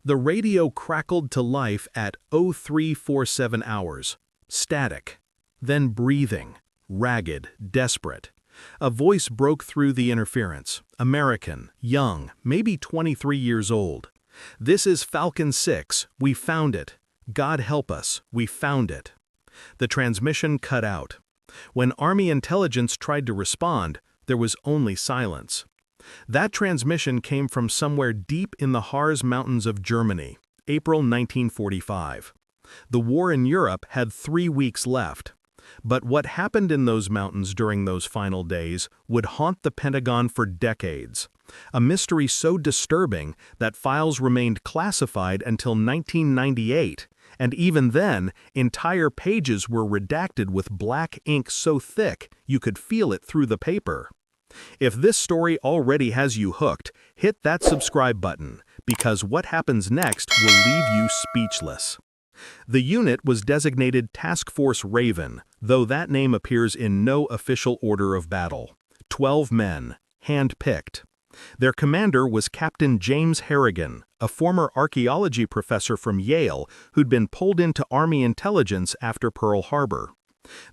The radio crackled to life at 0347 hours, static, then breathing, ragged, desperate. A voice broke through the interference, American, young, maybe 23 years old. "This is Falcon 6, we found it. God help us, we found it." The transmission cut out. When Army intelligence tried to respond, there was only silence. That transmission came from somewhere deep in the Harz Mountains of Germany, April 1945. The war in Europe had 3 weeks left. But what happened in those mountains during those final days would haunt the Pentagon for decades. A mystery so disturbing that files remained classified until 1998, and even then, entire pages were redacted with black ink so thick you could feel it through the paper. If this story already has you hooked, hit that subscribe button, because what happens next will leave you speechless. The unit was designated Task Force Raven, though that name appears in no official order of battle. 12 men, hand-picked. Their commander was Captain James Harrigan, a former archaeology professor from Yale who'd been pulled into Army intelligence after Pearl Harbor.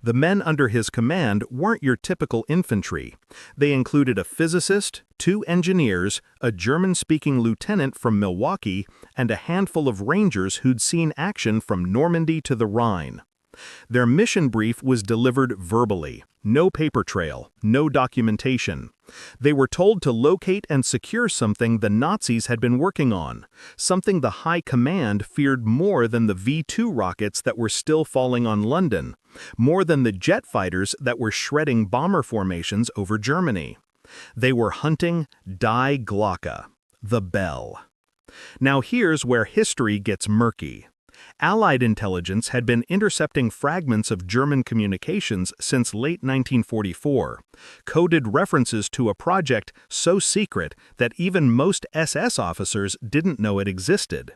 The men under his command weren't your typical infantry. They included a physicist, 2 engineers, a German-speaking lieutenant from Milwaukee, and a handful of rangers who'd seen action from Normandy to the Rhine. Their mission brief was delivered verbally, no paper trail, no documentation. They were told to locate and secure something the Nazis had been working on, something the High Command feared more than the V-2 rockets that were still falling on London, more than the jet fighters that were shredding bomber formations over Germany. They were hunting Die Glocke, the bell. Now here's where history gets murky. Allied intelligence had been intercepting fragments of German communications since late 1944, coded references to a project so secret that even most SS officers didn't know it existed.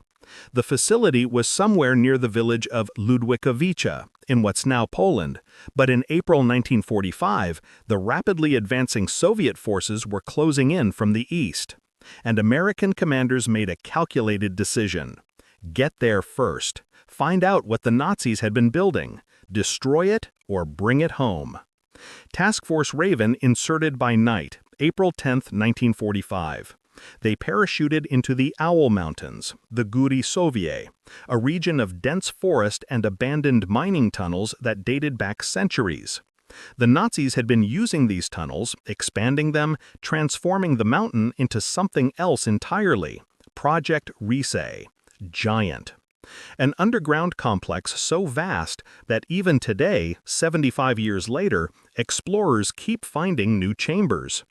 The facility was somewhere near the village of Ludwikowice, in what's now Poland, but in April 1945, the rapidly advancing Soviet forces were closing in from the east. And American commanders made a calculated decision. Get there first. Find out what the Nazis had been building. Destroy it or bring it home. Task Force Raven inserted by night, April 10, 1945. They parachuted into the Owl Mountains, the Góry Sowieckie, a region of dense forest and abandoned mining tunnels that dated back centuries. The Nazis had been using these tunnels, expanding them, transforming the mountain into something else entirely. Project Risset. Giant. An underground complex so vast that even today, 75 years later, explorers keep finding new chambers.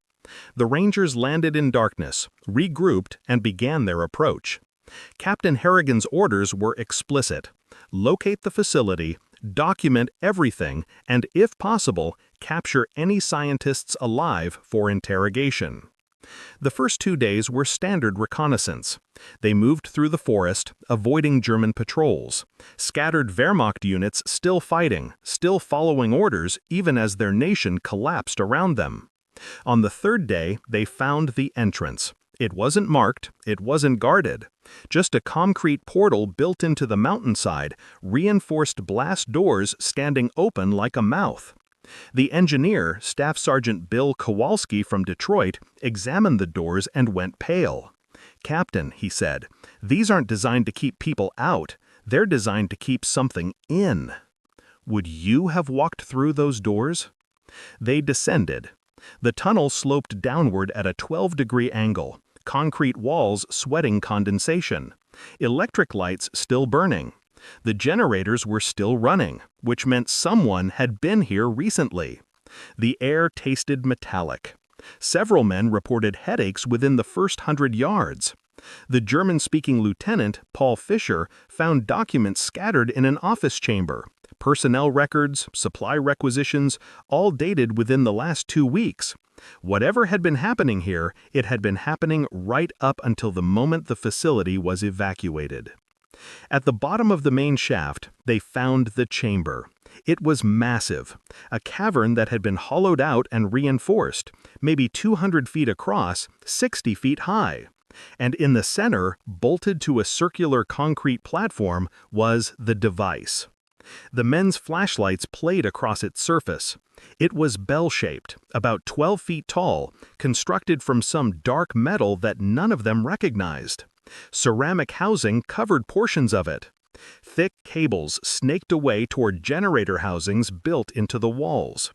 The Rangers landed in darkness, regrouped, and began their approach. Captain Harrigan's orders were explicit. Locate the facility, document everything, and if possible, capture any scientists alive for interrogation. The first 2 days were standard reconnaissance. They moved through the forest, avoiding German patrols. Scattered Wehrmacht units still fighting, still following orders even as their nation collapsed around them. On the 3rd day, they found the entrance. It wasn't marked, it wasn't guarded. Just a concrete portal built into the mountainside, reinforced blast doors standing open like a mouth. The engineer, Staff Sergeant Bill Kowalski from Detroit, examined the doors and went pale. "Captain," he said, "these aren't designed to keep people out. They're designed to keep something in." Would you have walked through those doors? They descended. The tunnel sloped downward at a 12-degree angle, concrete walls sweating condensation, electric lights still burning. The generators were still running, which meant someone had been here recently. The air tasted metallic. Several men reported headaches within the first 100 yards. The German-speaking lieutenant, Paul Fischer, found documents scattered in an office chamber. Personnel records, supply requisitions, all dated within the last 2 weeks. Whatever had been happening here, it had been happening right up until the moment the facility was evacuated. At the bottom of the main shaft, they found the chamber. It was massive, a cavern that had been hollowed out and reinforced, maybe 200 feet across, 60 feet high. And in the center, bolted to a circular concrete platform, was the device. The men's flashlights played across its surface. It was bell-shaped, about 12 feet tall, constructed from some dark metal that none of them recognized. Ceramic housing covered portions of it. Thick cables snaked away toward generator housings built into the walls.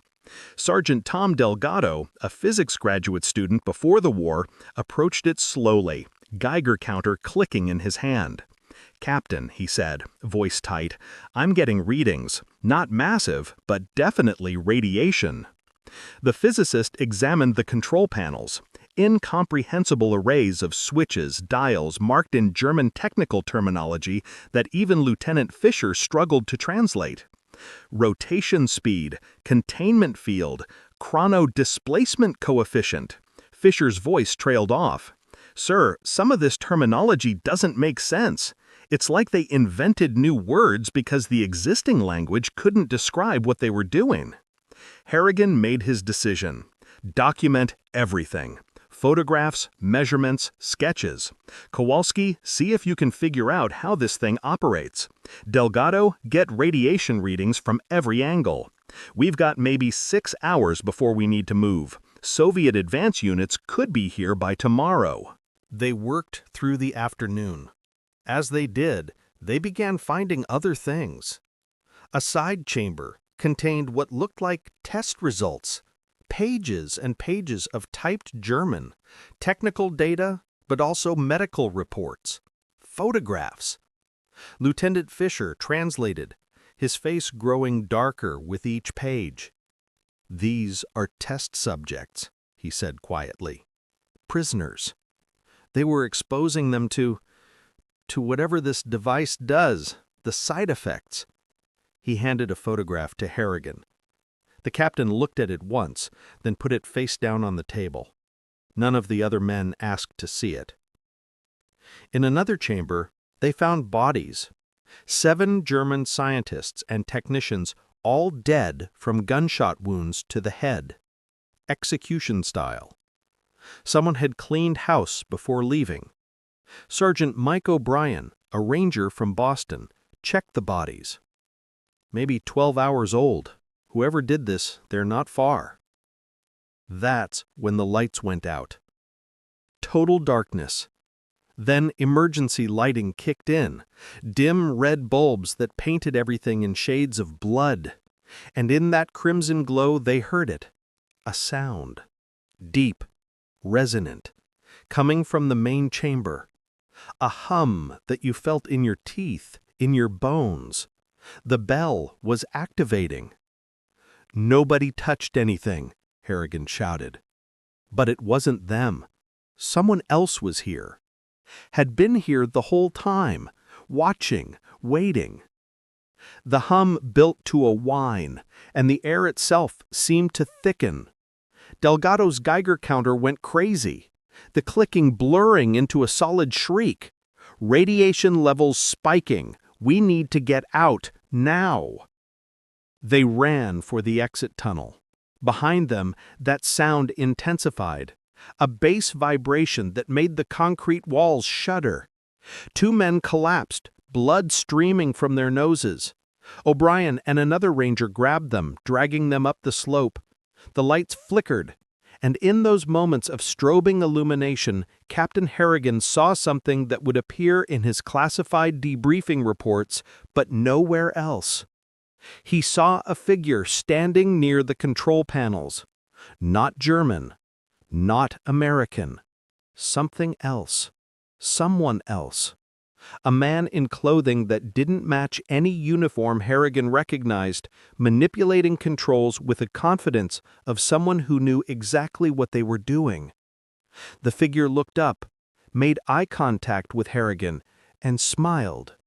Sergeant Tom Delgado, a physics graduate student before the war, approached it slowly, Geiger counter clicking in his hand. "Captain," he said, voice tight, "I'm getting readings. Not massive, but definitely radiation." The physicist examined the control panels, incomprehensible arrays of switches, dials marked in German technical terminology that even Lieutenant Fisher struggled to translate. Rotation speed, containment field, chrono-displacement coefficient. Fisher's voice trailed off. "Sir, some of this terminology doesn't make sense. It's like they invented new words because the existing language couldn't describe what they were doing." Harrigan made his decision. Document everything. Photographs, measurements, sketches. Kowalski, see if you can figure out how this thing operates. Delgado, get radiation readings from every angle. We've got maybe 6 hours before we need to move. Soviet advance units could be here by tomorrow. They worked through the afternoon. As they did, they began finding other things. A side chamber contained what looked like test results. Pages and pages of typed German, technical data, but also medical reports, photographs. Lieutenant Fisher translated, his face growing darker with each page. "These are test subjects," he said quietly. "Prisoners. They were exposing them to whatever this device does, the side effects." He handed a photograph to Harrigan. The captain looked at it once, then put it face down on the table. None of the other men asked to see it. In another chamber, they found bodies. 7 German scientists and technicians, all dead from gunshot wounds to the head. Execution style. Someone had cleaned house before leaving. Sergeant Mike O'Brien, a ranger from Boston, checked the bodies. Maybe 12 hours old. Whoever did this, they're not far. That's when the lights went out. Total darkness. Then emergency lighting kicked in, dim red bulbs that painted everything in shades of blood. And in that crimson glow they heard it. A sound. Deep, resonant, coming from the main chamber. A hum that you felt in your teeth, in your bones. The bell was activating. "Nobody touched anything," Harrigan shouted. But it wasn't them. Someone else was here. Had been here the whole time, watching, waiting. The hum built to a whine, and the air itself seemed to thicken. Delgado's Geiger counter went crazy, the clicking blurring into a solid shriek. "Radiation levels spiking. We need to get out, now." They ran for the exit tunnel. Behind them, that sound intensified, a bass vibration that made the concrete walls shudder. 2 men collapsed, blood streaming from their noses. O'Brien and another ranger grabbed them, dragging them up the slope. The lights flickered, and in those moments of strobing illumination, Captain Harrigan saw something that would appear in his classified debriefing reports, but nowhere else. He saw a figure standing near the control panels. Not German, not American. Something else. Someone else. A man in clothing that didn't match any uniform Harrigan recognized, manipulating controls with the confidence of someone who knew exactly what they were doing. The figure looked up, made eye contact with Harrigan, and smiled.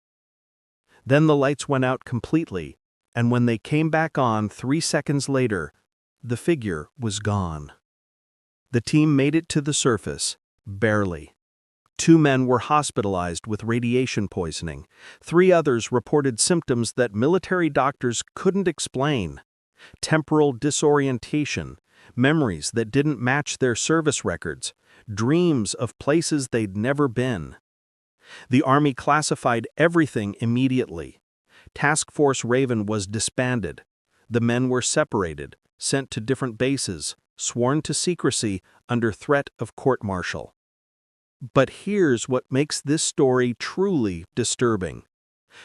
Then the lights went out completely, and when they came back on 3 seconds later, the figure was gone. The team made it to the surface, barely. 2 men were hospitalized with radiation poisoning. 3 others reported symptoms that military doctors couldn't explain. Temporal disorientation, memories that didn't match their service records, dreams of places they'd never been. The Army classified everything immediately. Task Force Raven was disbanded. The men were separated, sent to different bases, sworn to secrecy under threat of court-martial. But here's what makes this story truly disturbing.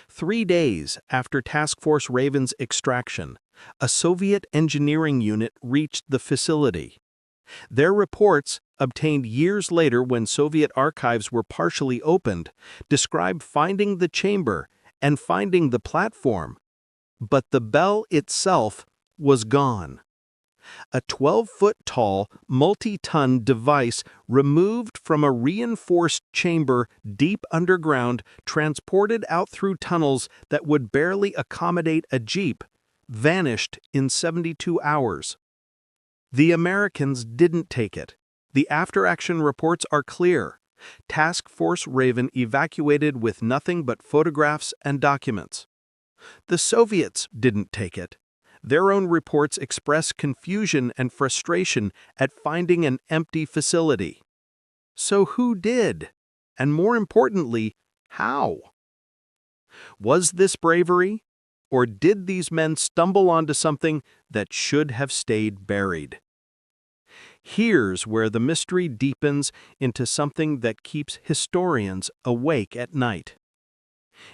3 days after Task Force Raven's extraction, a Soviet engineering unit reached the facility. Their reports, obtained years later when Soviet archives were partially opened, describe finding the chamber and finding the platform. But the bell itself was gone. A 12-foot-tall, multi-ton device removed from a reinforced chamber deep underground, transported out through tunnels that would barely accommodate a jeep, vanished in 72 hours. The Americans didn't take it. The after-action reports are clear. Task Force Raven evacuated with nothing but photographs and documents. The Soviets didn't take it. Their own reports express confusion and frustration at finding an empty facility. So who did? And more importantly, how? Was this bravery? Or did these men stumble onto something that should have stayed buried? Here's where the mystery deepens into something that keeps historians awake at night.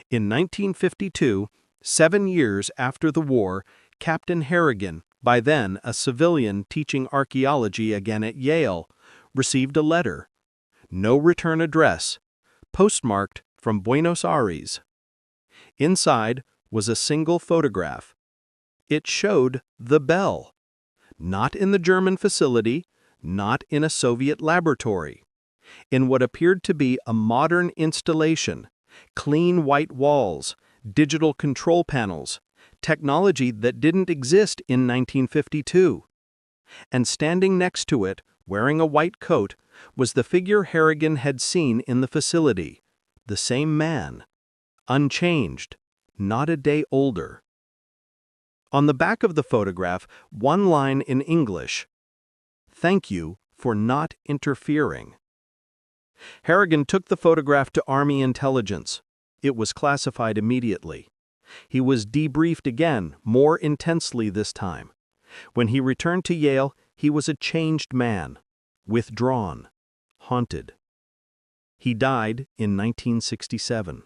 In 1952, 7 years after the war, Captain Harrigan, by then a civilian teaching archaeology again at Yale, received a letter. No return address, postmarked from Buenos Aires. Inside was a single photograph. It showed the bell. Not in the German facility, not in a Soviet laboratory. In what appeared to be a modern installation, clean white walls, digital control panels, technology that didn't exist in 1952. And standing next to it, wearing a white coat, was the figure Harrigan had seen in the facility, the same man, unchanged, not a day older. On the back of the photograph, one line in English: "Thank you for not interfering." Harrigan took the photograph to Army intelligence. It was classified immediately. He was debriefed again, more intensely this time. When he returned to Yale, he was a changed man, withdrawn, haunted. He died in 1967.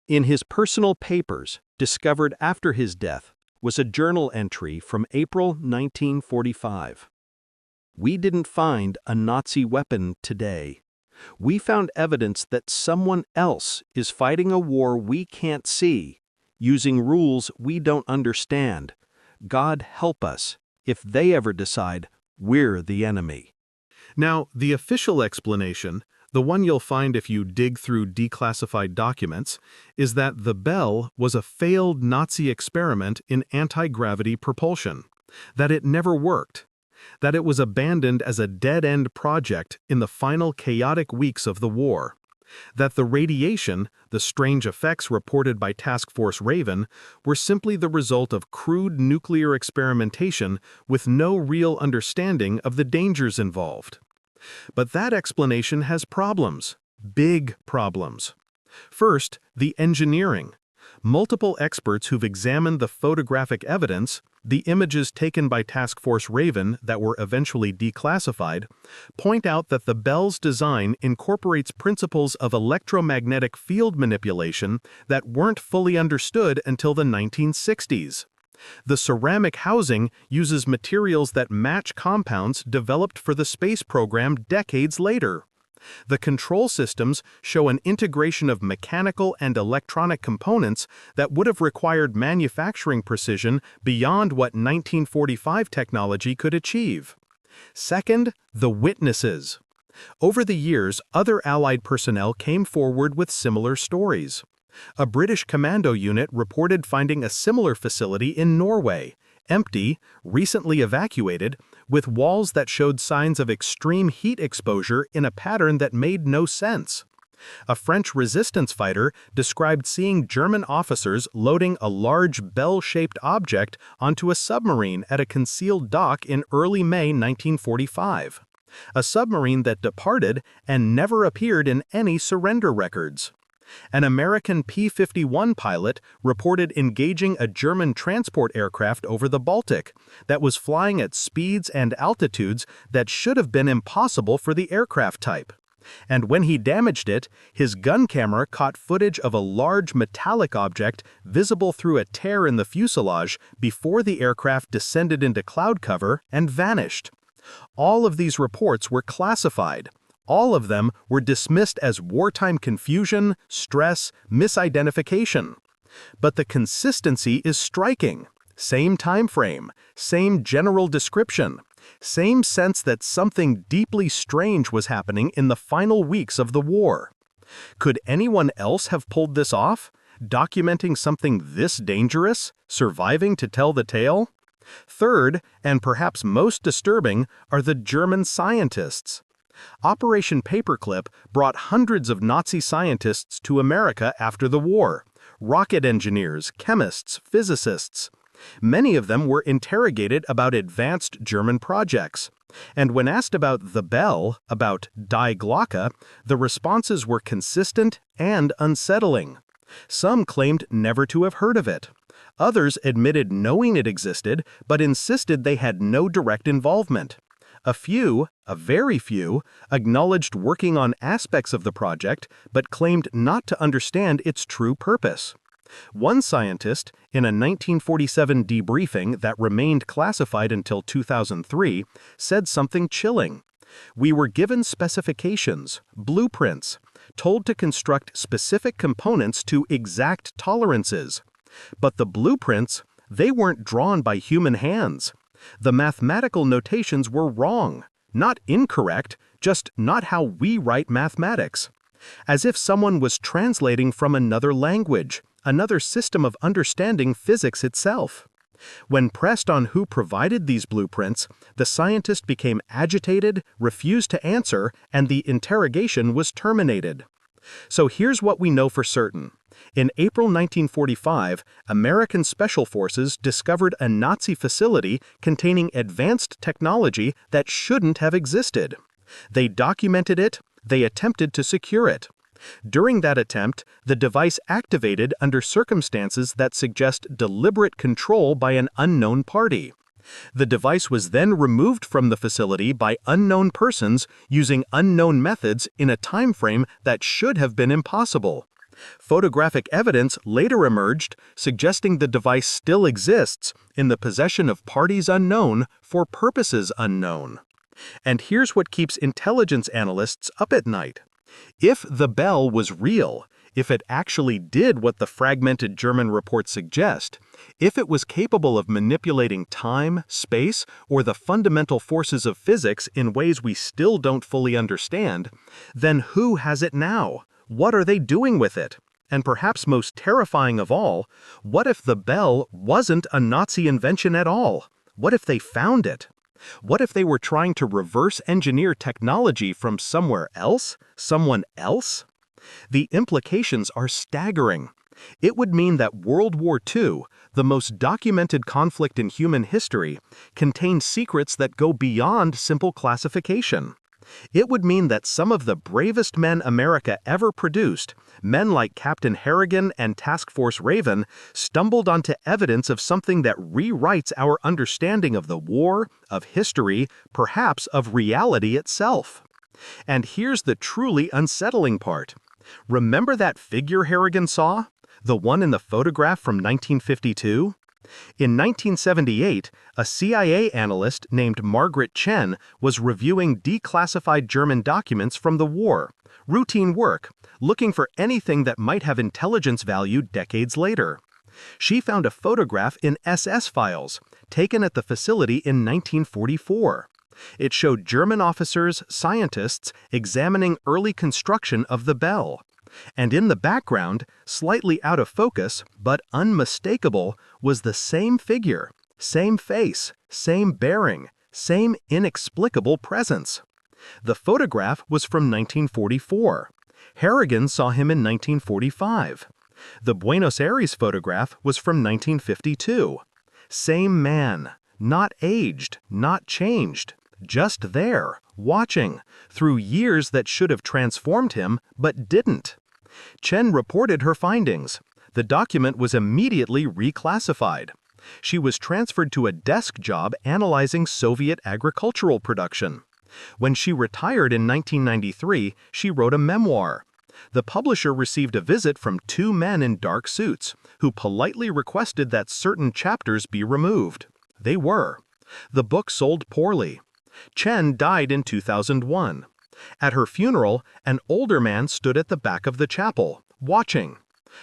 In his personal papers, discovered after his death, was a journal entry from April 1945. "We didn't find a Nazi weapon today. We found evidence that someone else is fighting a war we can't see, using rules we don't understand. God help us if they ever decide we're the enemy." Now, the official explanation, the one you'll find if you dig through declassified documents, is that the bell was a failed Nazi experiment in anti-gravity propulsion, that it never worked, that it was abandoned as a dead-end project in the final chaotic weeks of the war, that the radiation, the strange effects reported by Task Force Raven, were simply the result of crude nuclear experimentation with no real understanding of the dangers involved. But that explanation has problems, big problems. First, the engineering. Multiple experts who've examined the photographic evidence, the images taken by Task Force Raven that were eventually declassified, point out that the bell's design incorporates principles of electromagnetic field manipulation that weren't fully understood until the 1960s. The ceramic housing uses materials that match compounds developed for the space program decades later. The control systems show an integration of mechanical and electronic components that would have required manufacturing precision beyond what 1945 technology could achieve. Second, the witnesses. Over the years, other Allied personnel came forward with similar stories. A British commando unit reported finding a similar facility in Norway, empty, recently evacuated, with walls that showed signs of extreme heat exposure in a pattern that made no sense. A French resistance fighter described seeing German officers loading a large bell-shaped object onto a submarine at a concealed dock in early May 1945. a submarine that departed and never appeared in any surrender records. An American P-51 pilot reported engaging a German transport aircraft over the Baltic that was flying at speeds and altitudes that should have been impossible for the aircraft type. And when he damaged it, his gun camera caught footage of a large metallic object visible through a tear in the fuselage before the aircraft descended into cloud cover and vanished. All of these reports were classified. All of them were dismissed as wartime confusion, stress, misidentification. But the consistency is striking. Same time frame, same general description, same sense that something deeply strange was happening in the final weeks of the war. Could anyone else have pulled this off, documenting something this dangerous, surviving to tell the tale? Third, and perhaps most disturbing, are the German scientists. Operation Paperclip brought hundreds of Nazi scientists to America after the war, rocket engineers, chemists, physicists. Many of them were interrogated about advanced German projects. And when asked about the Bell, about Die Glocke, the responses were consistent and unsettling. Some claimed never to have heard of it. Others admitted knowing it existed, but insisted they had no direct involvement. A few, a very few, acknowledged working on aspects of the project, but claimed not to understand its true purpose. One scientist, in a 1947 debriefing that remained classified until 2003, said something chilling. "We were given specifications, blueprints, told to construct specific components to exact tolerances. But the blueprints, they weren't drawn by human hands. The mathematical notations were wrong, not incorrect, just not how we write mathematics. As if someone was translating from another language, another system of understanding physics itself." When pressed on who provided these blueprints, the scientist became agitated, refused to answer, and the interrogation was terminated. So here's what we know for certain. In April 1945, American Special Forces discovered a Nazi facility containing advanced technology that shouldn't have existed. They documented it, they attempted to secure it. During that attempt, the device activated under circumstances that suggest deliberate control by an unknown party. The device was then removed from the facility by unknown persons using unknown methods in a time frame that should have been impossible. Photographic evidence later emerged, suggesting the device still exists in the possession of parties unknown for purposes unknown. And here's what keeps intelligence analysts up at night. If the Bell was real, if it actually did what the fragmented German reports suggest, if it was capable of manipulating time, space, or the fundamental forces of physics in ways we still don't fully understand, then who has it now? What are they doing with it? And perhaps most terrifying of all, what if the Bell wasn't a Nazi invention at all? What if they found it? What if they were trying to reverse engineer technology from somewhere else, someone else? The implications are staggering. It would mean that World War II, the most documented conflict in human history, contained secrets that go beyond simple classification. It would mean that some of the bravest men America ever produced, men like Captain Harrigan and Task Force Raven, stumbled onto evidence of something that rewrites our understanding of the war, of history, perhaps of reality itself. And here's the truly unsettling part. Remember that figure Harrigan saw? The one in the photograph from 1952? In 1978, a CIA analyst named Margaret Chen was reviewing declassified German documents from the war, routine work, looking for anything that might have intelligence value decades later. She found a photograph in SS files, taken at the facility in 1944. It showed German officers, scientists, examining early construction of the Bell. And in the background, slightly out of focus, but unmistakable, was the same figure, same face, same bearing, same inexplicable presence. The photograph was from 1944. Harrigan saw him in 1945. The Buenos Aires photograph was from 1952. Same man, not aged, not changed, just there, watching, through years that should have transformed him, but didn't. Chen reported her findings. The document was immediately reclassified. She was transferred to a desk job analyzing Soviet agricultural production. When she retired in 1993, she wrote a memoir. The publisher received a visit from two men in dark suits, who politely requested that certain chapters be removed. They were. The book sold poorly. Chen died in 2001. At her funeral, an older man stood at the back of the chapel, watching.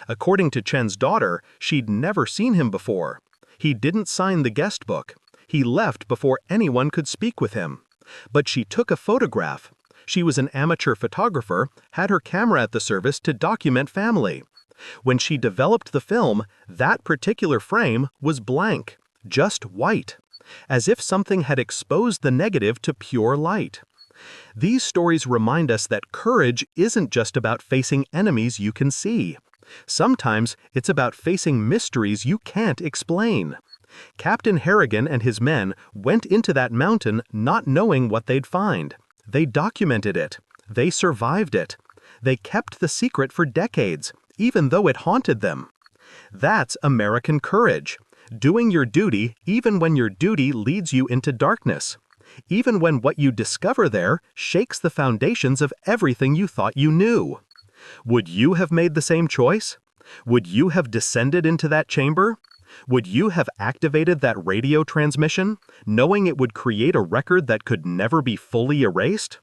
According to Chen's daughter, she'd never seen him before. He didn't sign the guest book. He left before anyone could speak with him. But she took a photograph. She was an amateur photographer, had her camera at the service to document family. When she developed the film, that particular frame was blank, just white, as if something had exposed the negative to pure light. These stories remind us that courage isn't just about facing enemies you can see. Sometimes it's about facing mysteries you can't explain. Captain Harrigan and his men went into that mountain not knowing what they'd find. They documented it. They survived it. They kept the secret for decades, even though it haunted them. That's American courage. Doing your duty even when your duty leads you into darkness. Even when what you discover there shakes the foundations of everything you thought you knew. Would you have made the same choice? Would you have descended into that chamber? Would you have activated that radio transmission, knowing it would create a record that could never be fully erased?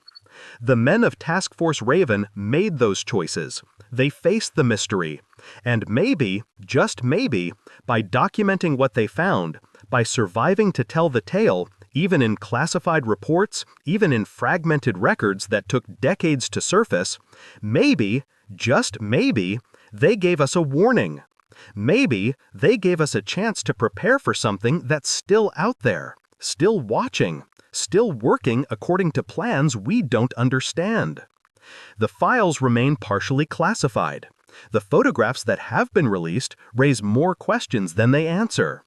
The men of Task Force Raven made those choices. They faced the mystery. And maybe, just maybe, by documenting what they found, by surviving to tell the tale, even in classified reports, even in fragmented records that took decades to surface, maybe, just maybe, they gave us a warning. Maybe they gave us a chance to prepare for something that's still out there, still watching, still working according to plans we don't understand. The files remain partially classified. The photographs that have been released raise more questions than they answer.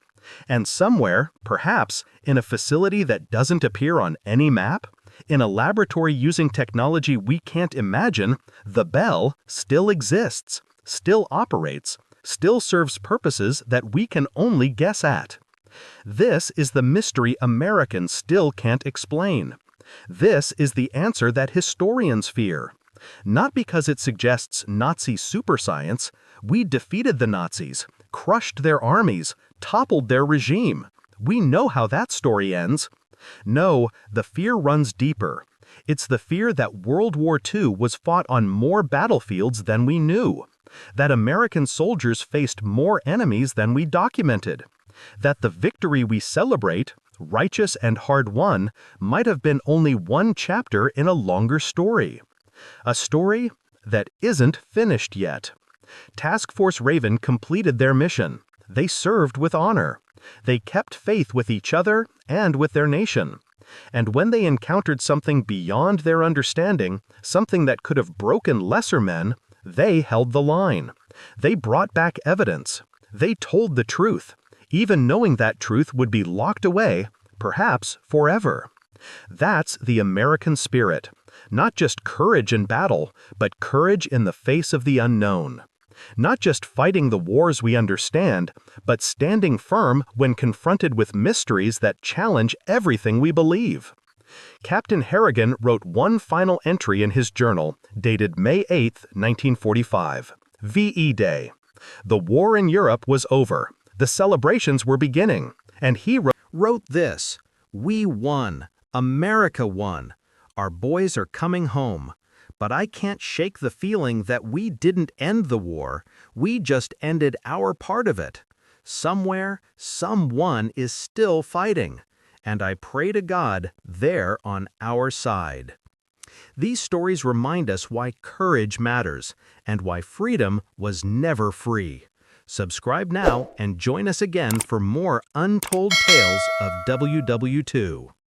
And somewhere, perhaps, in a facility that doesn't appear on any map, in a laboratory using technology we can't imagine, the bell still exists, still operates, still serves purposes that we can only guess at. This is the mystery Americans still can't explain. This is the answer that historians fear. Not because it suggests Nazi superscience. We defeated the Nazis, crushed their armies, toppled their regime. We know how that story ends. No, the fear runs deeper. It's the fear that World War II was fought on more battlefields than we knew. That American soldiers faced more enemies than we documented. That the victory we celebrate, righteous and hard-won, might have been only one chapter in a longer story. A story that isn't finished yet. Task Force Raven completed their mission. They served with honor. They kept faith with each other and with their nation. And when they encountered something beyond their understanding, something that could have broken lesser men, they held the line. They brought back evidence. They told the truth, even knowing that truth would be locked away, perhaps forever. That's the American spirit. Not just courage in battle, but courage in the face of the unknown. Not just fighting the wars we understand, but standing firm when confronted with mysteries that challenge everything we believe. Captain Harrigan wrote one final entry in his journal, dated May 8, 1945, VE Day. The war in Europe was over. The celebrations were beginning. And he wrote this: "We won. America won. Our boys are coming home. But I can't shake the feeling that we didn't end the war. We just ended our part of it. Somewhere, someone is still fighting. And I pray to God they're on our side." These stories remind us why courage matters and why freedom was never free. Subscribe now and join us again for more untold tales of WW2.